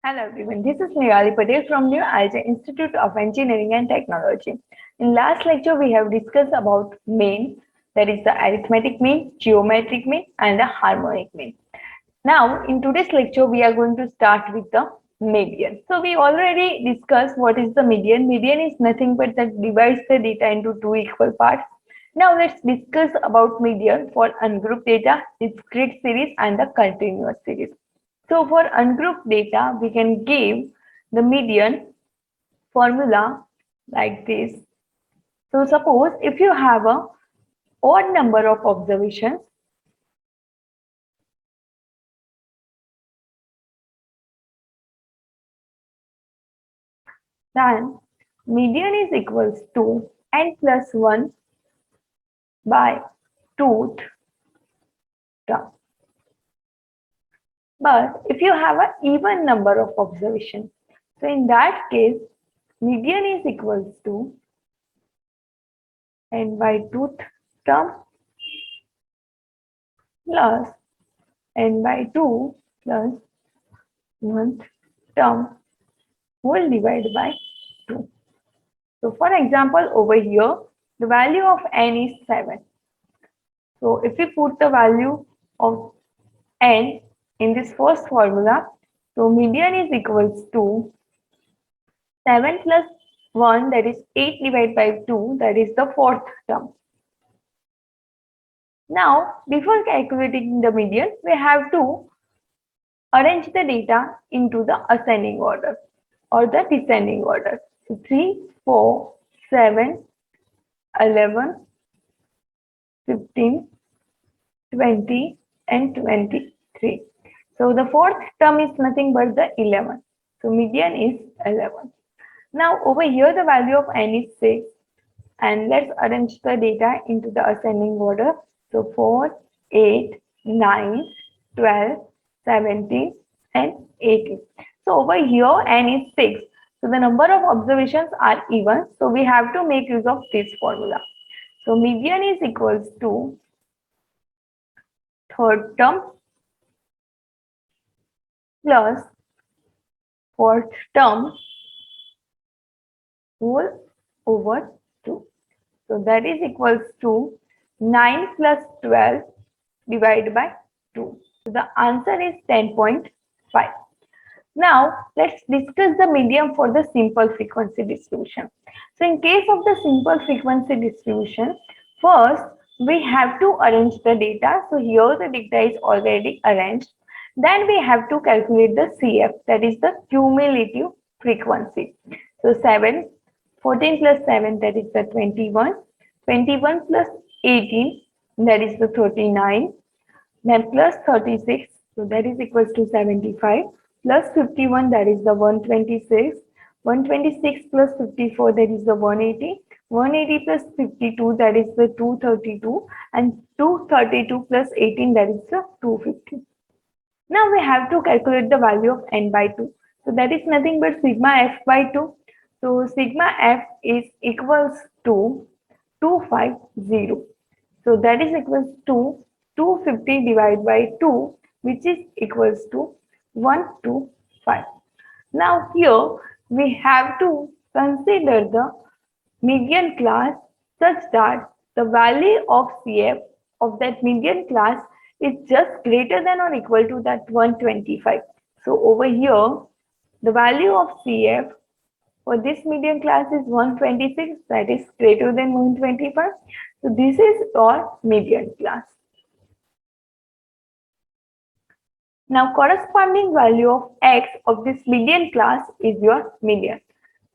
Hello everyone, this is Nigali Patel from New Alja Institute of Engineering and Technology. In last lecture, we have discussed about mean, that is the arithmetic mean, geometric mean, and the harmonic mean. Now, in today's lecture, we are going to start with the median. So, we already discussed what is the median. Median is nothing but that divides the data into two equal parts. Now, let's discuss about median for ungrouped data, discrete series, and the continuous series. So for ungrouped data, we can give the median formula like this. So suppose if you have a odd number of observations, then median is equals to n plus 1 by 2th term. But if you have an even number of observations, so in that case, median is equals to n by 2th term plus n by 2 plus 1th term whole divided by 2. So for example, over here, the value of n is 7. So if we put the value of n in this first formula, so median is equals to 7 plus 1, that is 8 divided by 2, that is the fourth term. Now, before calculating the median, we have to arrange the data into the ascending order or the descending order. So 3, 4, 7, 11, 15, 20, and 23. So the fourth term is nothing but the 11. So median is 11. Now over here the value of n is 6. And let's arrange the data into the ascending order. So 4, 8, 9, 12, 17, and 18. So over here n is 6. So the number of observations are even. So we have to make use of this formula. So median is equals to third term plus fourth term whole over 2. So that is equals to 9 plus 12 divided by 2. So the answer is 10.5. Now let's discuss the median for the simple frequency distribution. So in case of the simple frequency distribution, first we have to arrange the data. So here the data is already arranged. Then we have to calculate the CF, that is the cumulative frequency. So 14 plus 7, that is the 21. 21 plus 18, that is the 39. Then plus 36, so that is equals to 75. Plus 51, that is the 126. 126 plus 54, that is the 180. 180 plus 52, that is the 232. And 232 plus 18, that is the 250. Now we have to calculate the value of n by 2. So that is nothing but sigma f by 2. So sigma f is equals to 250. So that is equals to 250 divided by 2, which is equals to 125. Now here we have to consider the median class such that the value of CF of that median class is just greater than or equal to that 125. So over here, the value of CF for this median class is 126, that is greater than 125. So this is your median class. Now corresponding value of x of this median class is your median.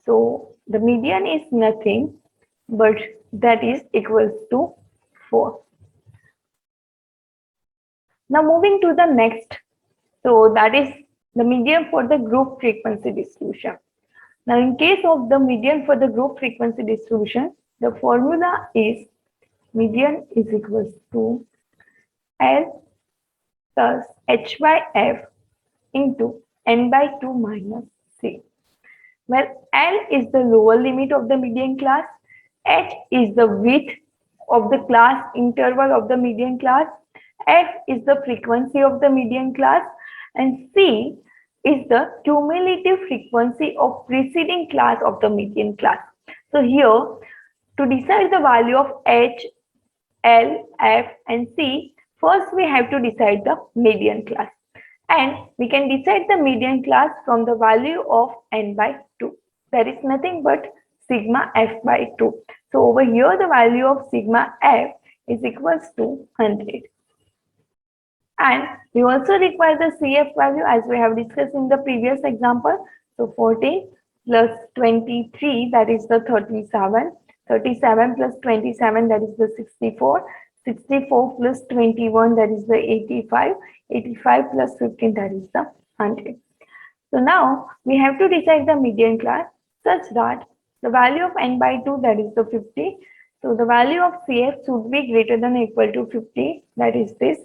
So the median is nothing but that is equals to 4. Now moving to the next, so that is the median for the group frequency distribution. Now in case of the median for the group frequency distribution, the formula is median is equals to L plus H by F into N by 2 minus C, where L is the lower limit of the median class, H is the width of the class interval of the median class, F is the frequency of the median class, and C is the cumulative frequency of preceding class of the median class. So here, to decide the value of H, L, F, and C, first we have to decide the median class. And we can decide the median class from the value of n by 2. That is nothing but sigma f by 2. So over here, the value of sigma f is equals to 100. And we also require the CF value as we have discussed in the previous example. So 14 plus 23, that is the 37. 37 plus 27, that is the 64. 64 plus 21, that is the 85. 85 plus 15, that is the 100. So now we have to decide the median class such that the value of n by 2, that is the 50. So the value of CF should be greater than or equal to 50, that is this.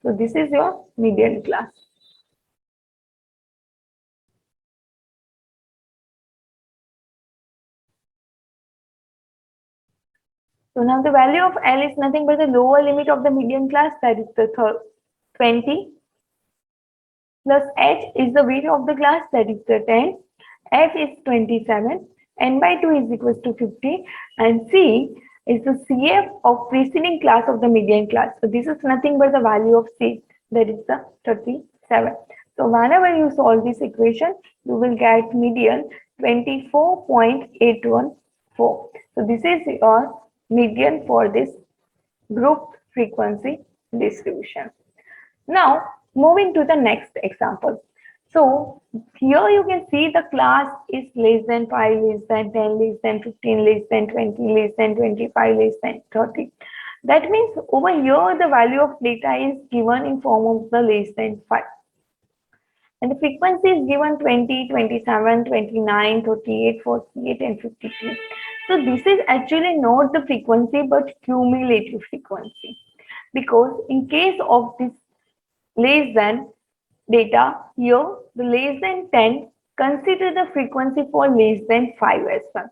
So this is your median class. So now the value of L is nothing but the lower limit of the median class, that is the 20, plus H is the weight of the class, that is the 10, F is 27, n by 2 is equals to 50, and C is the CF of preceding class of the median class. So this is nothing but the value of C, that is the 37. So whenever you solve this equation, you will get median 24.814. So this is your median for this group frequency distribution. Now moving to the next example. So here you can see the class is less than 5, less than 10, less than 15, less than 20, less than 25, less than 30. That means over here the value of data is given in form of the less than 5. And the frequency is given 20, 27, 29, 38, 48, and 52. So this is actually not the frequency but cumulative frequency. Because in case of this less than data, here the less than 10, consider the frequency for less than 5 as well.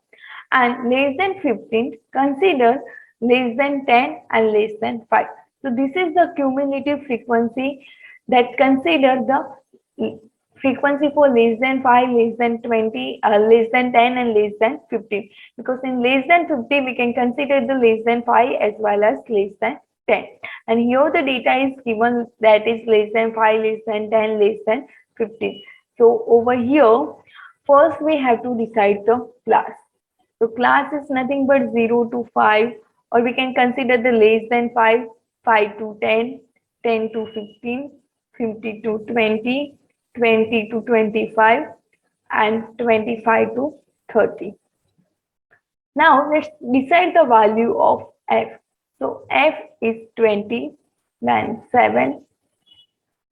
And less than 15, consider less than 10 and less than 5. So this is the cumulative frequency that consider the frequency for less than 5, less than 20, less than 10 and less than 15. Because in less than 50, we can consider the less than 5 as well as less than 10. And here the data is given that is less than 5, less than 10, less than 15. So over here, first we have to decide the class. So class is nothing but 0 to 5, or we can consider the less than 5, 5 to 10, 10 to 15, 50 to 20, 20 to 25, and 25 to 30. Now let's decide the value of f. So f is 20, then 7,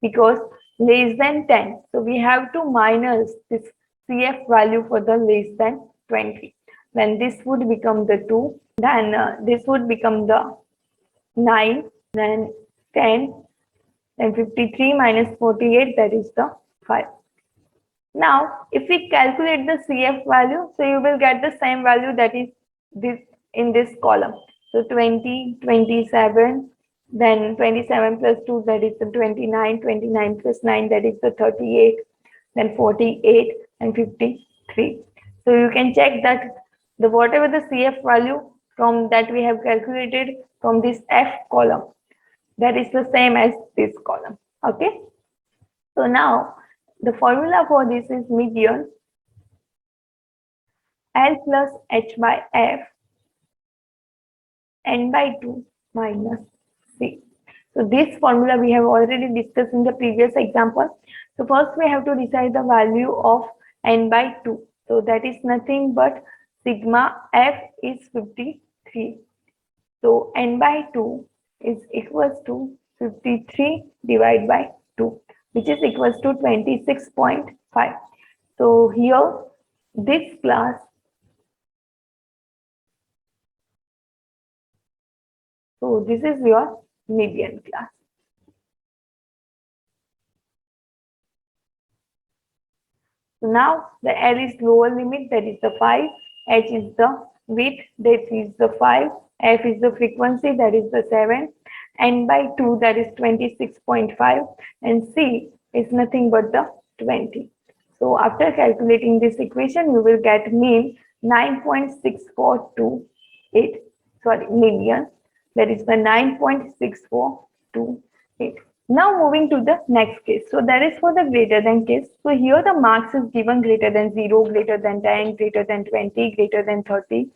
because less than 10. So we have to minus this CF value for the less than 20. Then this would become the 2, then this would become the 9, then 10, then 53 minus 48, that is the 5. Now, if we calculate the CF value, so you will get the same value that is this in this column. So 20, 27, then 27 plus 2, that is the 29, 29 plus 9, that is the 38, then 48 and 53. So you can check that the whatever the CF value from that we have calculated from this F column, that is the same as this column. Okay. So now the formula for this is median L plus H by F n by 2 minus C. So this formula we have already discussed in the previous example. So first we have to decide the value of n by 2. So that is nothing but sigma f is 53. So n by 2 is equals to 53 divided by 2, which is equals to 26.5. So here this class, so this is your median class. So now the L is lower limit, that is the 5, H is the width, that is the 5, F is the frequency, that is the 7, n by 2, that is 26.5, and C is nothing but the 20. So after calculating this equation, you will get mean 9.6428, sorry, million. That is the 9.6428. Now moving to the next case. So that is for the greater than case. So here the marks is given greater than 0, greater than 10, greater than 20, greater than 30,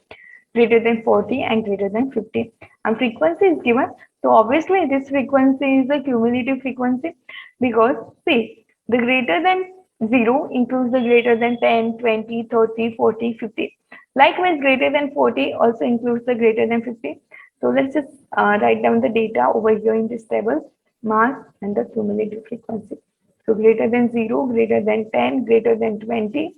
greater than 40, and greater than 50. And frequency is given. So obviously this frequency is a cumulative frequency, because see, the greater than 0 includes the greater than 10, 20, 30, 40, 50. Likewise, greater than 40 also includes the greater than 50. So let's just write down the data over here in this table, mass and the cumulative frequency. So greater than 0, greater than 10, greater than 20,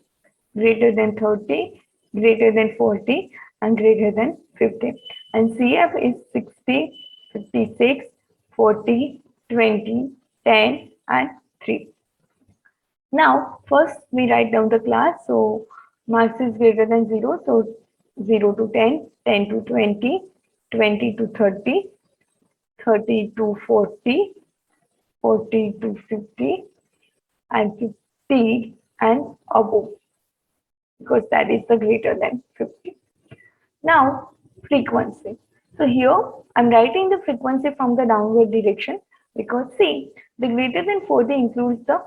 greater than 30, greater than 40, and greater than 50. And CF is 60, 56, 40, 20, 10, and 3. Now, first we write down the class. So mass is greater than 0. So 0 to 10, 10 to 20, 20 to 30, 30 to 40, 40 to 50, and 50 and above, because that is the greater than 50. Now, frequency. So here I'm writing the frequency from the downward direction, because see, the greater than 40 includes the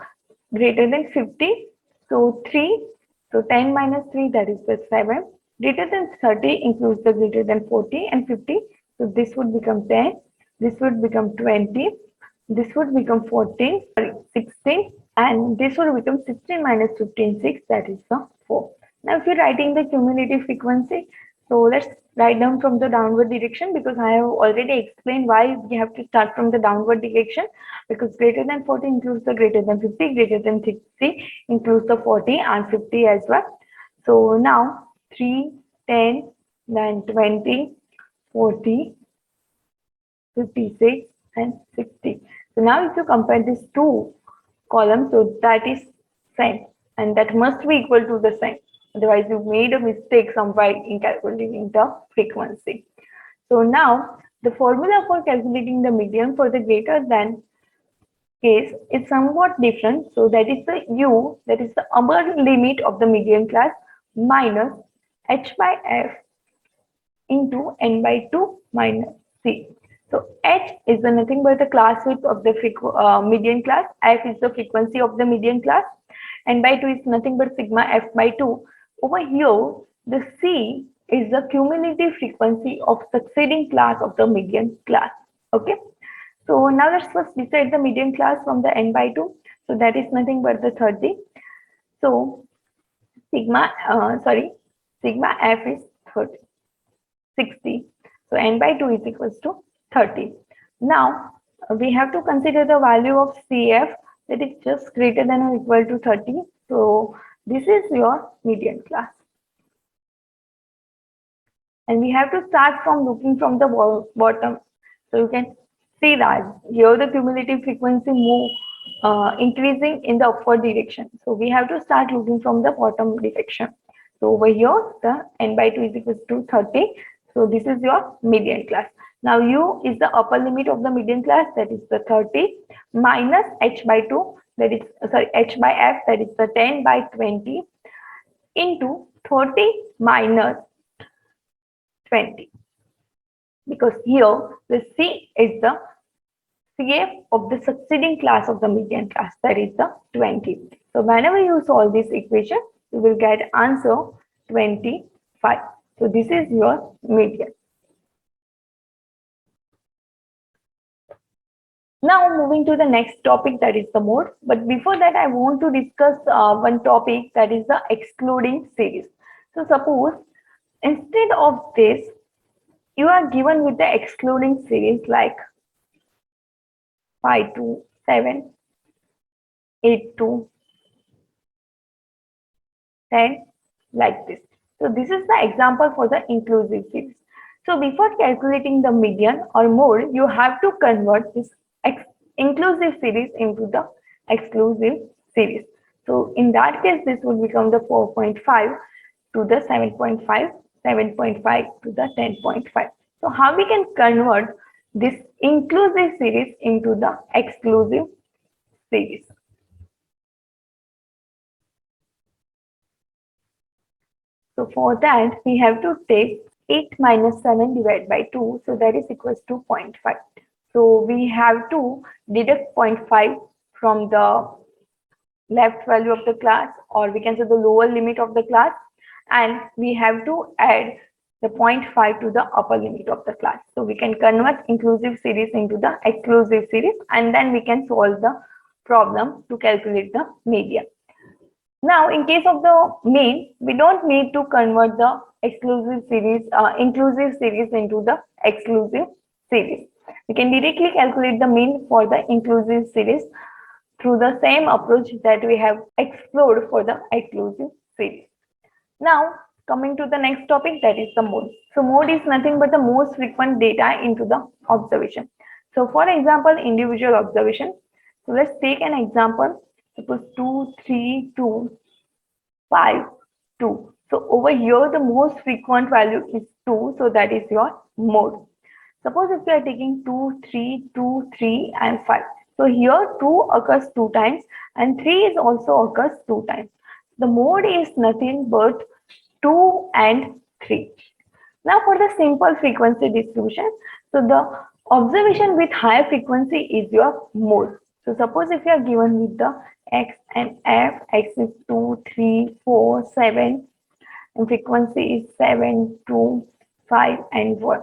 greater than 50. So 3, so 10 minus 3, that is the 7. Greater than 30 includes the greater than 40 and 50. So this would become 10, this would become 20, this would become 14, sorry, 16, and this would become 16 minus 15, 6, that is the 4. Now if you're writing the cumulative frequency, so let's write down from the downward direction, because I have already explained why we have to start from the downward direction, because greater than 40 includes the greater than 50, greater than 60 includes the 40 and 50 as well. So now 3, 10, then 20, 40, 56, and 60. So now if you compare these two columns, so that is same, and that must be equal to the same. Otherwise, you made a mistake somewhere in calculating the frequency. So now the formula for calculating the median for the greater than case is somewhat different. So that is the U, that is the upper limit of the median class, minus H by F into N by 2 minus C. So H is the nothing but the class width of the median class, F is the frequency of the median class, N by 2 is nothing but sigma F by 2. Over here, the C is the cumulative frequency of succeeding class of the median class. Okay. So now let's first decide the median class from the N by 2. So that is nothing but the 30. So sigma F is 30, 60. So N by 2 is equals to 30. Now we have to consider the value of CF, that is just greater than or equal to 30. So this is your median class. And we have to start from looking from the bottom. So you can see that here the cumulative frequency move increasing in the upward direction. So we have to start looking from the bottom direction. So over here, the N by 2 is equals to 30. So this is your median class. Now U is the upper limit of the median class, that is the 30, minus H by 2, that is H by F, that is the 10 by 20, into 30 minus 20, because here the C is the CF of the succeeding class of the median class, that is the 20. So whenever you solve this equation, you will get answer 25. So this is your median. Now moving to the next topic, that is the mode. But before that, I want to discuss one topic, that is the excluding series. So suppose instead of this, you are given with the excluding series like 5 to 7, 8 to 10, like this. So this is the example for the inclusive series. So before calculating the median or mode, you have to convert this inclusive series into the exclusive series. So in that case, this would become the 4.5 to the 7.5, 7.5 to the 10.5. So how we can convert this inclusive series into the exclusive series? So for that, we have to take 8 minus 7 divided by 2. So that is equals to 0.5. So we have to deduct 0.5 from the left value of the class, or we can say the lower limit of the class, and we have to add the 0.5 to the upper limit of the class. So we can convert inclusive series into the exclusive series, and then we can solve the problem to calculate the median. Now, in case of the mean, we don't need to convert the inclusive series into the exclusive series. We can directly calculate the mean for the inclusive series through the same approach that we have explored for the exclusive series. Now, coming to the next topic, that is the mode. So mode is nothing but the most frequent data into the observation. So for example, individual observation. So let's take an example. Suppose 2, 3, 2, 5, 2. So over here, the most frequent value is 2. So that is your mode. Suppose if we are taking 2, 3, 2, 3, and 5. So here 2 occurs 2 times and 3 is also occurs 2 times. The mode is nothing but 2 and 3. Now for the simple frequency distribution, so the observation with higher frequency is your mode. So suppose if you are given with the x and f, x is 2, 3, 4, 7, and frequency is 7, 2, 5, and 1.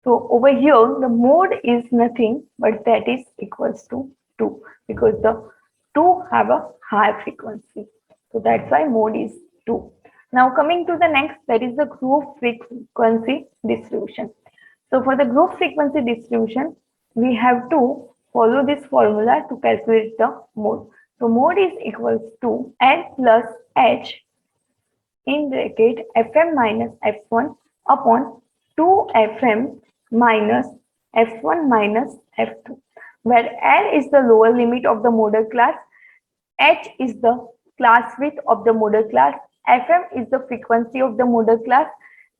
So over here, the mode is nothing but that is equals to 2, because the 2 have a higher frequency. So that's why mode is 2. Now coming to the next, that is the group frequency distribution. So for the group frequency distribution, we have to follow this formula to calculate the mode. So mode is equals to N plus H in bracket Fm minus F1 upon 2 Fm minus F1 minus F2, where L is the lower limit of the modal class, H is the class width of the modal class, Fm is the frequency of the modal class,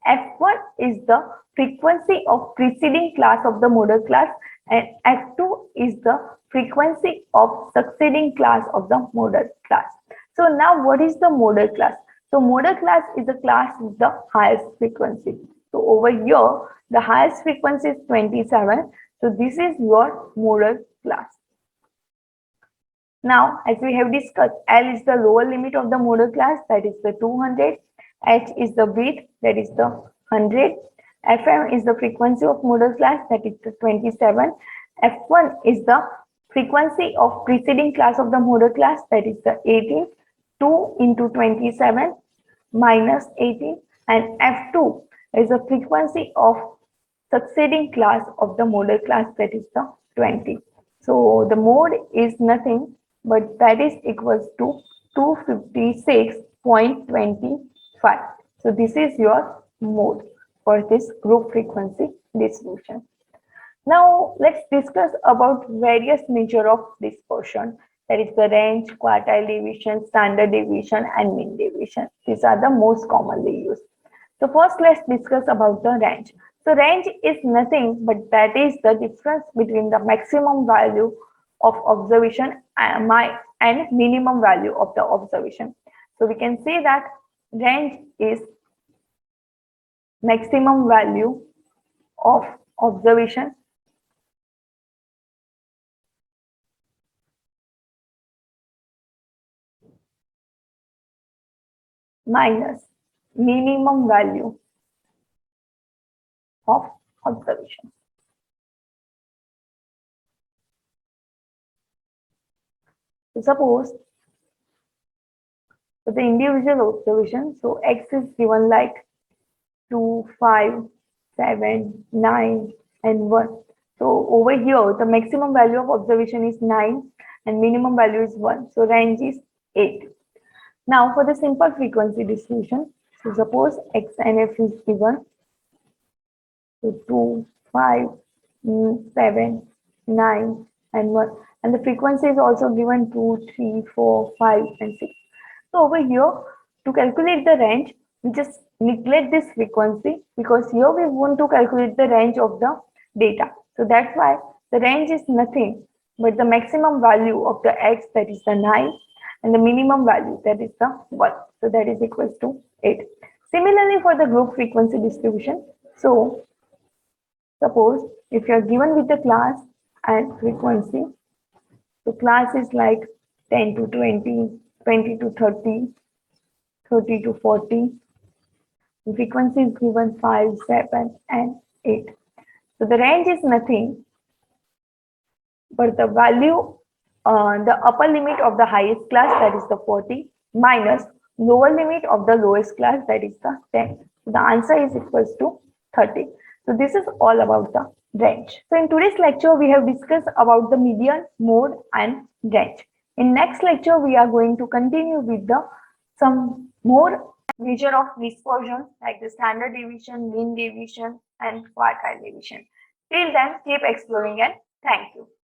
F1 is the frequency of preceding class of the modal class, and F2 is the frequency of succeeding class of the modal class. So now what is the modal class? So modal class is the class with the highest frequency. So over here, the highest frequency is 27. So this is your modal class. Now, as we have discussed, L is the lower limit of the modal class, that is the 200. H is the width, that is the 100. Fm is the frequency of modal class, that is the 27. F1 is the frequency of preceding class of the modal class, that is the 18. 2 into 27 minus 18, and F2 is the frequency of succeeding class of the modal class, that is the 20. So the mode is nothing but that is equals to 256.25. So this is your mode for this group frequency distribution. Now let's discuss about various measure of dispersion. That is the range, quartile deviation, standard deviation, and mean deviation. These are the most commonly used. So first let's discuss about the range. So range is nothing but that is the difference between the maximum value of observation and minimum value of the observation. So we can say that range is maximum value of observation minus minimum value of observation. So suppose for the individual observation, so x is given like 2, 5, 7, 9, and 1. So over here, the maximum value of observation is 9 and minimum value is 1. So range is 8. Now for the simple frequency distribution, so suppose x and f is given, so 2, 5, 7, 9, and 1. And the frequency is also given 2, 3, 4, 5, and 6. So over here, to calculate the range, we just neglect this frequency because here we want to calculate the range of the data. So that's why the range is nothing but the maximum value of the x, that is the 9, and the minimum value, that is the 1. So that is equals to 8. Similarly, for the group frequency distribution, so suppose if you are given with the class and frequency, so class is like 10 to 20, 20 to 30, 30 to 40. Frequency is given 5, 7, and 8. So the range is nothing but the value, the upper limit of the highest class, that is the 40, minus lower limit of the lowest class, that is the 10. So the answer is equals to 30. So this is all about the range. So in today's lecture, we have discussed about the median, mode, and range. In next lecture, we are going to continue with the some more measure of dispersion like the standard deviation, mean deviation, and quartile deviation. Till then, keep exploring and thank you.